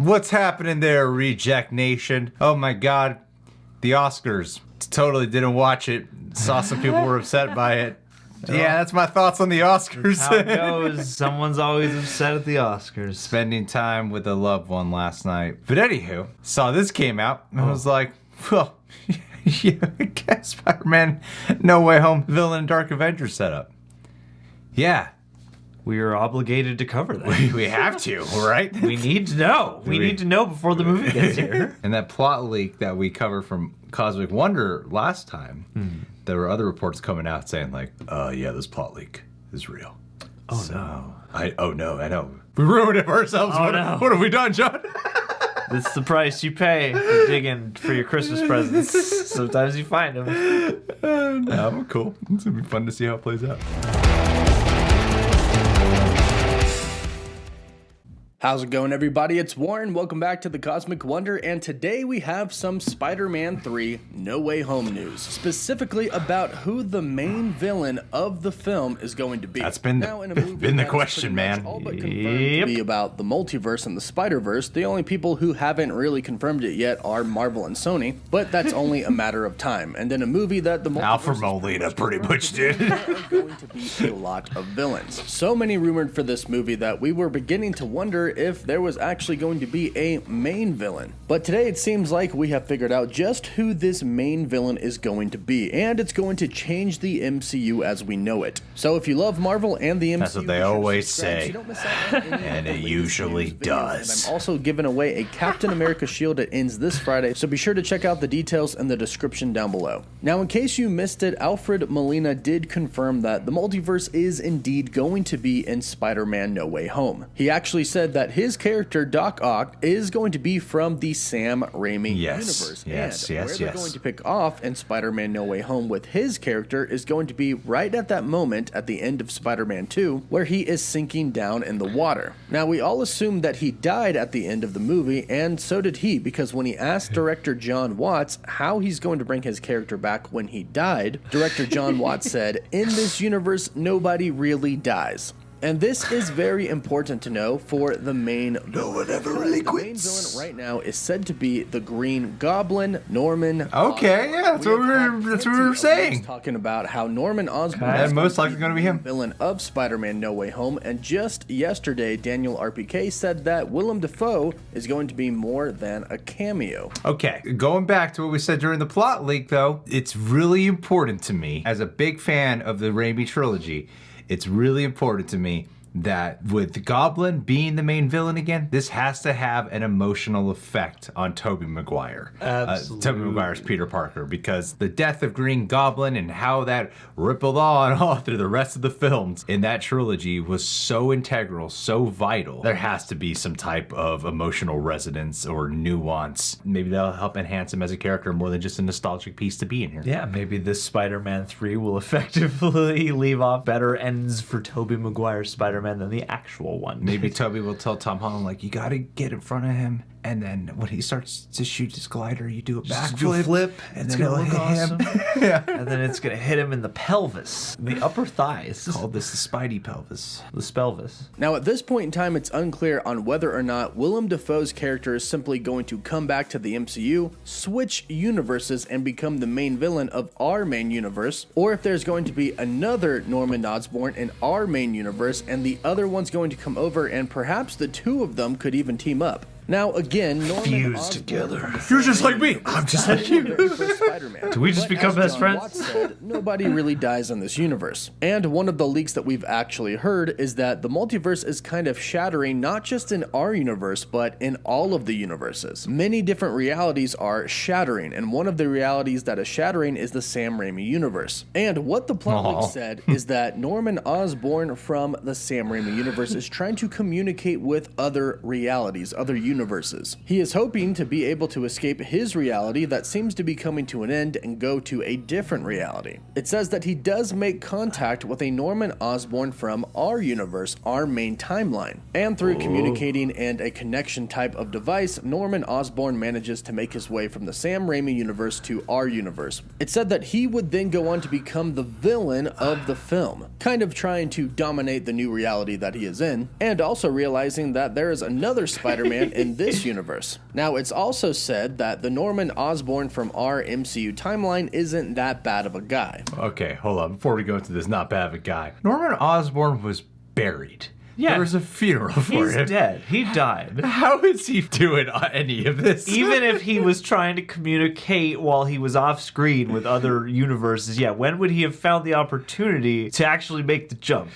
What's happening there, Reject Nation? Oh my god, the Oscars. Totally didn't watch it. Saw some people were upset by it. Yeah, that's my thoughts on the Oscars. That's how it goes. Someone's always upset at the Oscars. Spending time with a loved one last night. But anywho, saw this came out and I was like, well, yeah, I guess SpiderMan No Way Home villain Dark Avengers setup. Yeah. We are obligated to cover that. We have to, right? We need to know. We need to know before the movie gets here. And that plot leak that we covered from Cosmic Wonder last time, there were other reports coming out saying like, yeah, this plot leak is real. Oh, no. I know. We ruined it for ourselves. Oh, no. What have we done, John? This is the price you pay for digging for your Christmas presents. Sometimes you find them. No, cool. It's going to be fun to see how it plays out. How's it going, everybody? It's Warren. Welcome back to the Cosmic Wonder, and today we have some Spider-Man 3 No Way Home news, specifically about who the main villain of the film is going to be. That's been the question, man. All but confirmed to be about the multiverse and the Spider-Verse. The only people who haven't really confirmed it yet are Marvel and Sony, but that's only a matter of time. And in a movie that the multiverse Alfred Molina pretty much did. There are going to be a lot of villains. So many rumored for this movie that we were beginning to wonder if there was actually going to be a main villain. But today it seems like we have figured out just who this main villain is going to be, and it's going to change the MCU as we know it. So if you love Marvel and the MCU, that's what they always say, so you don't miss out on any and it usually does. And I'm also giving away a Captain America shield that ends this Friday, so be sure to check out the details in the description down below. Now, in case you missed it, Alfred Molina did confirm that the multiverse is indeed going to be in Spider-Man No Way Home. He actually said that his character Doc Ock is going to be from the Sam Raimi universe. Where they're going to pick off in Spider-Man No Way Home with his character is going to be right at that moment at the end of Spider-Man 2 where he is sinking down in the water. Now, we all assumed that he died at the end of the movie, and so did he, because when he asked director John Watts how he's going to bring his character back when he died, director John Watts said, "In this universe, nobody really dies." And this is very important to know for the main villain. No one ever really quits. The main villain right now is said to be the Green Goblin, Norman Okay, yeah, that's what we were saying. Talking about how Norman Osborn is most likely going to be him. Villain of Spider-Man No Way Home, and just yesterday, Daniel RPK said that Willem Dafoe is going to be more than a cameo. Okay, going back to what we said during the plot leak, though, it's really important to me, as a big fan of the Raimi trilogy, it's really important to me that with Goblin being the main villain again, this has to have an emotional effect on Tobey Maguire. Absolutely. Tobey Maguire's Peter Parker, because the death of Green Goblin and how that rippled on all through the rest of the films in that trilogy was so integral, so vital. There has to be some type of emotional resonance or nuance. Maybe that'll help enhance him as a character more than just a nostalgic piece to be in here. Yeah, maybe this Spider-Man 3 will effectively leave off better ends for Tobey Maguire's Spider-Man than the actual one. Maybe Toby will tell Tom Holland, like, you gotta get in front of him, and then when he starts to shoot his glider, you do a backflip, and then it'll hit him. Yeah. And then it's gonna hit him in the pelvis, the upper thighs. Called this the Spidey pelvis. The spelvis. Now, at this point in time, it's unclear on whether or not Willem Dafoe's character is simply going to come back to the MCU, switch universes, and become the main villain of our main universe, or if there's going to be another Norman Osborn in our main universe, and the other one's going to come over, and perhaps the two of them could even team up. Now, again, Norman fused Osborn together. You're just like me. I'm just like you. Do we just become best friends? Watts said, nobody really dies in this universe. And one of the leaks that we've actually heard is that the multiverse is kind of shattering not just in our universe, but in all of the universes. Many different realities are shattering, and one of the realities that is shattering is the Sam Raimi universe. And what the plot leak said is that Norman Osborn from the Sam Raimi universe is trying to communicate with other realities, other universes. He is hoping to be able to escape his reality that seems to be coming to an end and go to a different reality. It says that he does make contact with a Norman Osborn from our universe, our main timeline. And through communicating and a connection type of device, Norman Osborn manages to make his way from the Sam Raimi universe to our universe. It said that he would then go on to become the villain of the film, kind of trying to dominate the new reality that he is in, and also realizing that there is another Spider-Man in this universe. Now, it's also said that the Norman Osborn from our MCU timeline isn't that bad of a guy. Okay, hold on. Before we go into this not bad of a guy, Norman Osborn was buried. Yeah. There was a funeral for He's him. dead. He died. How is he doing any of this? Even if he was trying to communicate while he was off screen with other universes, when would he have found the opportunity to actually make the jump?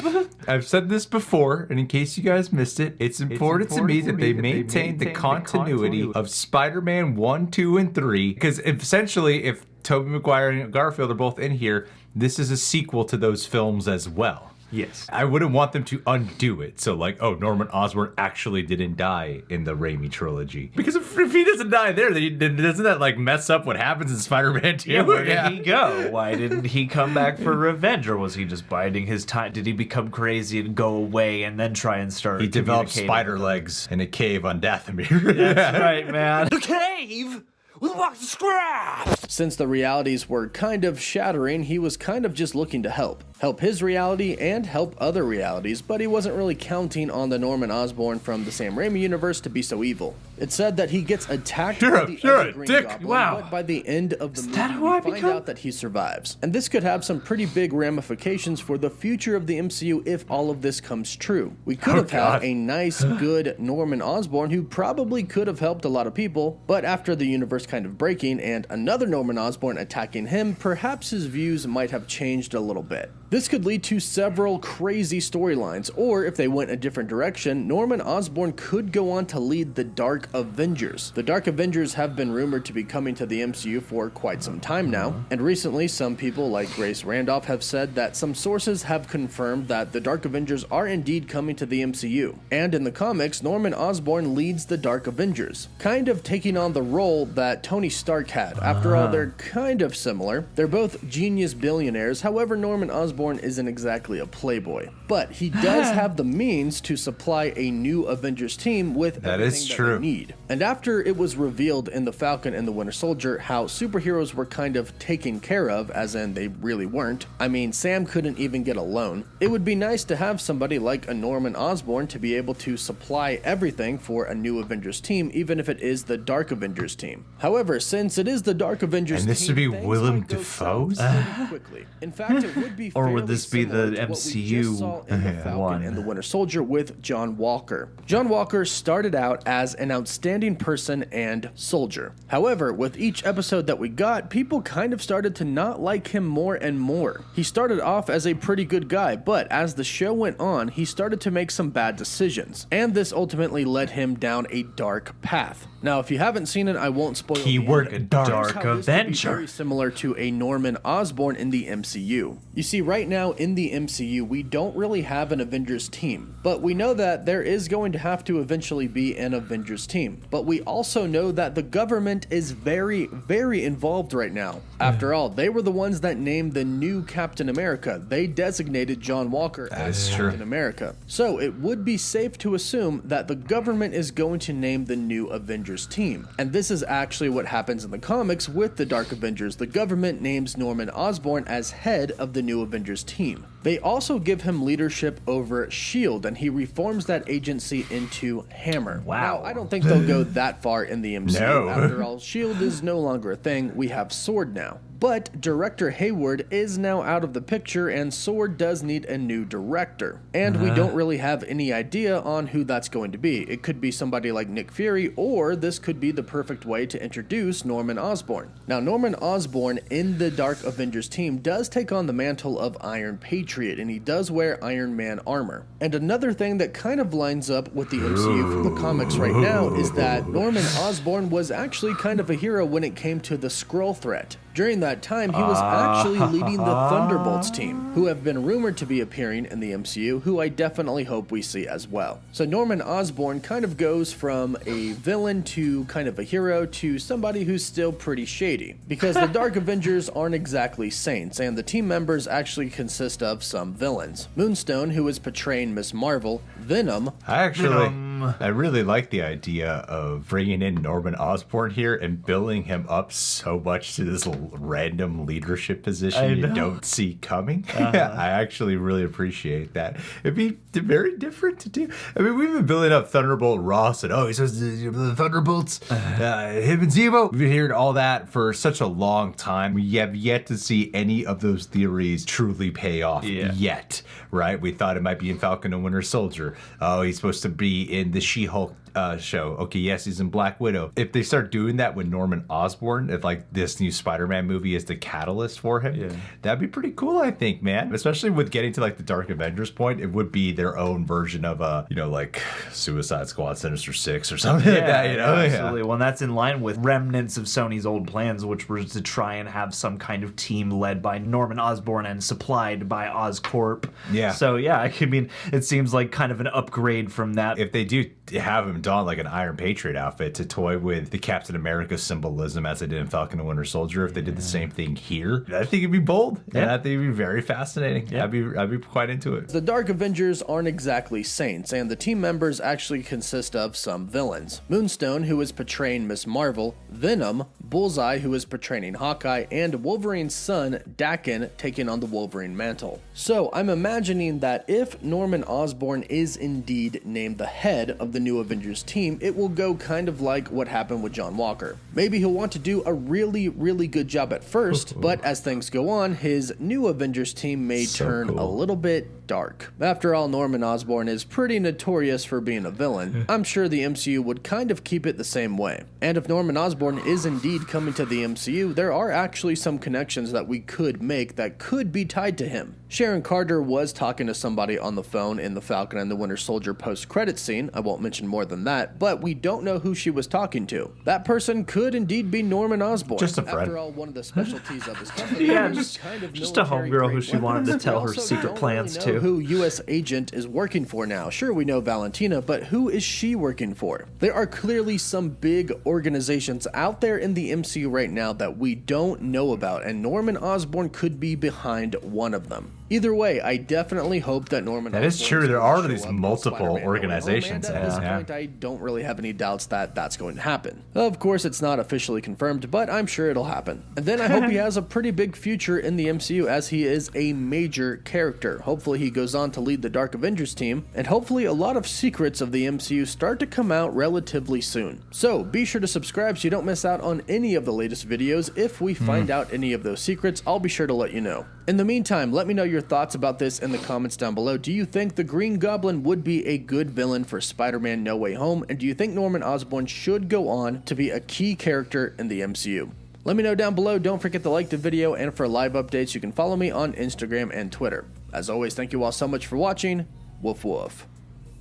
I've said this before, and in case you guys missed it, it's important to me that they maintain the continuity of Spider-Man 1, 2, and 3, because essentially, if Tobey Maguire and Garfield are both in here, this is a sequel to those films as well. Yes. I wouldn't want them to undo it. So like, oh, Norman Osborn actually didn't die in the Raimi trilogy. Because if he doesn't die there, then doesn't that like mess up what happens in Spider-Man 2? Yeah, where did he go? Why didn't he come back for revenge? Or was he just biding his time? Did he become crazy and go away and then try and start He developed communicating spider with them? legs in a cave on Dathomir. That's right, man. The cave with a box of scraps. Since the realities were kind of shattering, he was kind of just looking to help his reality and help other realities, but he wasn't really counting on the Norman Osborn from the Sam Raimi universe to be so evil. It's said that he gets attacked by the other Green dick. Goblin, Wow. but by the end of the movie, who I we find become? out that he survives. And this could have some pretty big ramifications for the future of the MCU if all of this comes true. We could have God. had a nice, good Norman Osborn who probably could have helped a lot of people, but after the universe kind of breaking and another Norman Osborn attacking him, perhaps his views might have changed a little bit. This could lead to several crazy storylines, or if they went a different direction, Norman Osborn could go on to lead the Dark Avengers. The Dark Avengers have been rumored to be coming to the MCU for quite some time now, and recently some people like Grace Randolph have said that some sources have confirmed that the Dark Avengers are indeed coming to the MCU. And in the comics, Norman Osborn leads the Dark Avengers, kind of taking on the role that Tony Stark had. After all, they're kind of similar. They're both genius billionaires, however Norman Osborn isn't exactly a playboy. But he does have the means to supply a new Avengers team with everything that they need. And after it was revealed in The Falcon and the Winter Soldier how superheroes were kind of taken care of, as in they really weren't. I mean, Sam couldn't even get a loan. It would be nice to have somebody like a Norman Osborn to be able to supply everything for a new Avengers team, even if it is the Dark Avengers team. However, since it is the Dark Avengers And this team, would be things Willem might go Dafoe's? south pretty quickly. In fact, it would be Or would fairly this be the similar to what we MCU just saw in the Falcon one? and the Winter Soldier with John Walker. John Walker started out as an outstanding person and soldier. However, with each episode that we got, people kind of started to not like him more and more. He started off as a pretty good guy, but as the show went on, he started to make some bad decisions, and this ultimately led him down a dark path. Now, if you haven't seen it, I won't spoil Keyword the end. dark. Here's how this would be Avenger. very similar to a Norman Osborn in the MCU. You see, right now in the MCU, we don't really have an Avengers team, but we know that there is going to have to eventually be an Avengers team. But we also know that the government is very, very involved right now. After all, they were the ones that named the new Captain America. They designated John Walker as Captain America. So it would be safe to assume that the government is going to name the new Avengers team. And this is actually what happens in the comics with the Dark Avengers. The government names Norman Osborn as head of the new Avengers team. They also give him leadership over S.H.I.E.L.D., and he reforms that agency into Hammer. Wow. Now, I don't think they'll go that far in the MCU. No. After all, S.H.I.E.L.D. is no longer a thing. We have S.W.O.R.D. now. But Director Hayward is now out of the picture, and S.W.O.R.D. does need a new director. And we don't really have any idea on who that's going to be. It could be somebody like Nick Fury, or this could be the perfect way to introduce Norman Osborn. Now, Norman Osborn in the Dark Avengers team does take on the mantle of Iron Patriot, and he does wear Iron Man armor. And another thing that kind of lines up with the MCU from the comics right now is that Norman Osborn was actually kind of a hero when it came to the Skrull threat. During that time, he was actually leading the Thunderbolts team, who have been rumored to be appearing in the MCU, who I definitely hope we see as well. So Norman Osborn kind of goes from a villain to kind of a hero to somebody who's still pretty shady, because the Dark Avengers aren't exactly saints, and the team members actually consist of some villains. Moonstone, who is portraying Miss Marvel, Venom, I actually I really like the idea of bringing in Norman Osborn here and building him up so much to this random leadership position you don't see coming. I actually really appreciate that. It'd be very different to do. I mean, we've been building up Thunderbolt Ross and, he's supposed to the Thunderbolts, him and Zemo. We've been hearing all that for such a long time. We have yet to see any of those theories truly pay off yet, right? We thought it might be in Falcon and Winter Soldier. Oh, he's supposed to be in the She-Hulk show. Okay, yes, he's in Black Widow. If they start doing that with Norman Osborn, if like this new Spider-Man movie is the catalyst for him, that'd be pretty cool, I think, man. Especially with getting to like the Dark Avengers point, it would be their own version of like Suicide Squad, Sinister Six, or something like that. Absolutely. Well, that's in line with remnants of Sony's old plans, which were to try and have some kind of team led by Norman Osborn and supplied by Oscorp. Yeah. So I mean, it seems like kind of an upgrade from that. If they do have him don like an Iron Patriot outfit to toy with the Captain America symbolism as they did in Falcon and Winter Soldier, if they did the same thing here, I think it'd be bold. And I think it'd be very fascinating. I'd be quite into it. The Dark Avengers aren't exactly saints, and the team members actually consist of some villains. Moonstone, who is portraying Miss Marvel, Venom, Bullseye, who is portraying Hawkeye, and Wolverine's son, Daken, taking on the Wolverine mantle. So I'm imagining that if Norman Osborn is indeed named the head of the new Avengers team, it will go kind of like what happened with John Walker. Maybe he'll want to do a really, really good job at first, but as things go on, his new Avengers team may turn a little bit dark. After all, Norman Osborn is pretty notorious for being a villain. I'm sure the MCU would kind of keep it the same way. And if Norman Osborn is indeed coming to the MCU, there are actually some connections that we could make that could be tied to him. Sharon Carter was talking to somebody on the phone in the Falcon and the Winter Soldier post-credit scene. I won't mention more than that, but we don't know who she was talking to. That person could indeed be Norman Osborn. Just a friend. After all, one of the specialties of his company just a military homegirl who grade she wanted to weapons. tell We her also secret don't plans really know to. who U.S. agent is working for now. Sure, we know Valentina, but who is she working for? There are clearly some big organizations out there in the MCU right now that we don't know about, and Norman Osborn could be behind one of them. Either way, I definitely hope that Norman That Osborn is true. is There going to are show these up in multiple Spider-Man No Way Home, organizations, and at this yeah. point, I don't really have any doubts that that's going to happen. Of course, it's not officially confirmed, but I'm sure it'll happen. And then I hope he has a pretty big future in the MCU, as he is a major character. Hopefully he goes on to lead the Dark Avengers team, and hopefully a lot of secrets of the MCU start to come out relatively soon. So be sure to subscribe so you don't miss out on any of the latest videos. If we find out any of those secrets, I'll be sure to let you know. In the meantime, let me know your thoughts about this in the comments down below. Do you think the Green Goblin would be a good villain for Spider-Man No Way Home? And do you think Norman Osborn should go on to be a key character in the MCU? Let me know down below. Don't forget to like the video, and for live updates, you can follow me on Instagram and Twitter. As always, thank you all so much for watching. Woof woof.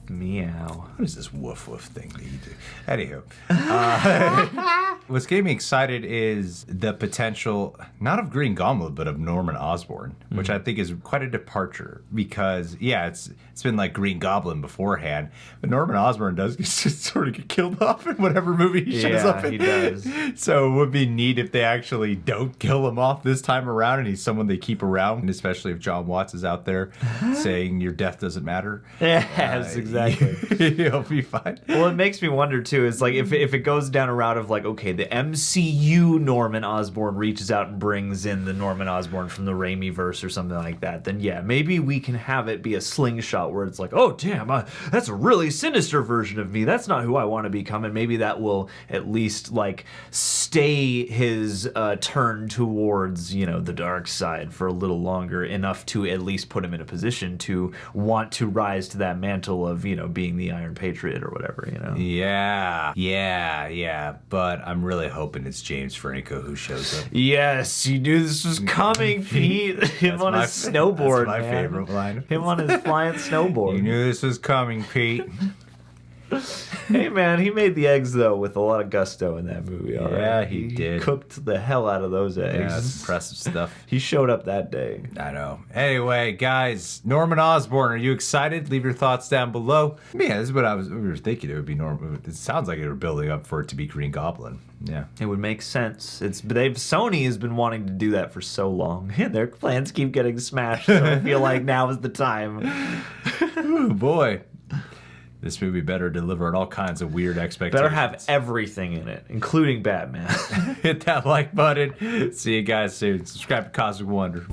Meow. What is this woof woof thing that you do? Anywho, what's getting me excited is the potential, not of Green Goblin, but of Norman Osborn, which I think is quite a departure because, it's been like Green Goblin beforehand, but Norman Osborn does just sort of get killed off in whatever movie he shows up in. He does. So it would be neat if they actually don't kill him off this time around and he's someone they keep around, and especially if John Watts is out there saying your death doesn't matter. Yes, exactly. He'll be fine. Well, it makes me wonder too, is like if it goes down a route of like, okay, the MCU Norman Osborn reaches out and brings in the Norman Osborn from the Raimi verse or something like that, then maybe we can have it be a slingshot where it's like, oh damn, that's a really sinister version of me. That's not who I want to become, and maybe that will at least like stay his turn towards the dark side for a little longer, enough to at least put him in a position to want to rise to that mantle of being the Iron Patriot or whatever, Yeah. But I'm really hoping it's James Franco who shows up. Yes, you knew this was coming, Pete. Him on his snowboard. That's my man. favorite line. Him on his flying snowboard. You knew this was coming, Pete. Hey man, he made the eggs though with a lot of gusto in that movie. All Yeah, right? he did. Cooked the hell out of those eggs. Yeah, that's impressive stuff. He showed up that day. I know. Anyway, guys, Norman Osborn, are you excited? Leave your thoughts down below. Yeah, this is what we were thinking it would be Norman. It sounds like they were building up for it to be Green Goblin. Yeah. It would make sense. Sony has been wanting to do that for so long. Their plans keep getting smashed, so I feel like now is the time. Ooh, boy. This movie better deliver on all kinds of weird expectations. Better have everything in it, including Batman. Hit that like button. See you guys soon. Subscribe to Cosmic Wonder.